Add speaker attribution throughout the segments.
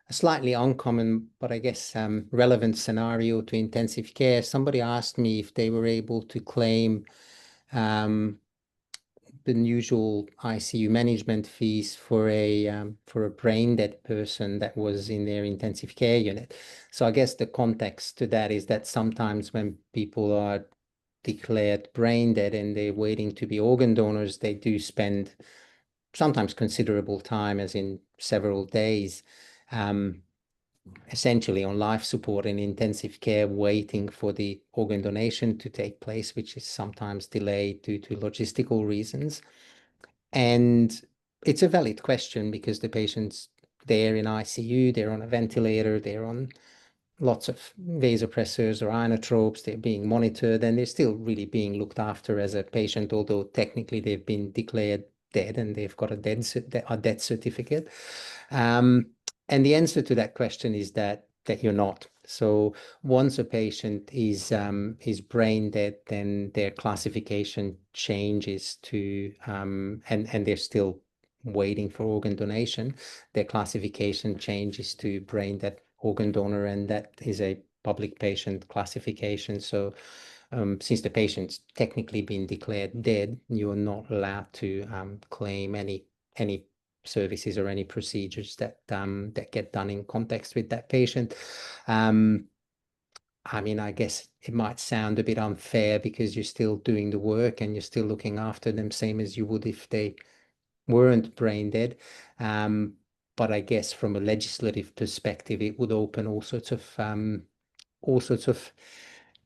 Speaker 1: a slightly uncommon, but I guess relevant scenario to intensive care. Somebody asked me if they were able to claim um, the usual ICU management fees for a brain dead person that was in their intensive care unit. So I guess the context to that is that sometimes when people are declared brain dead and they're waiting to be organ donors, they do spend sometimes considerable time, as in several days, um, essentially on life support and intensive care, waiting for the organ donation to take place, which is sometimes delayed due to logistical reasons. And it's a valid question because the patient's there in ICU, they're on a ventilator, they're on lots of vasopressors or inotropes, they're being monitored, and they're still really being looked after as a patient, although technically they've been declared dead and they've got a death certificate. Um, and the answer to that question is that you're not. So once a patient is brain dead, then their classification changes to and they're still waiting for organ donation. Their classification changes to brain dead organ donor, and that is a public patient classification. So since the patient's technically been declared dead, you are not allowed to claim any services or any procedures that that get done in context with that patient. Um, I mean, I guess it might sound a bit unfair because you're still doing the work and you're still looking after them, same as you would if they weren't brain dead. Um, but I guess from a legislative perspective, it would open all sorts of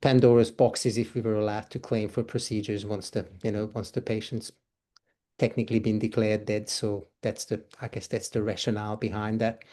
Speaker 1: Pandora's boxes if we were allowed to claim for procedures once once the patient's technically been declared dead. So I guess that's the rationale behind that.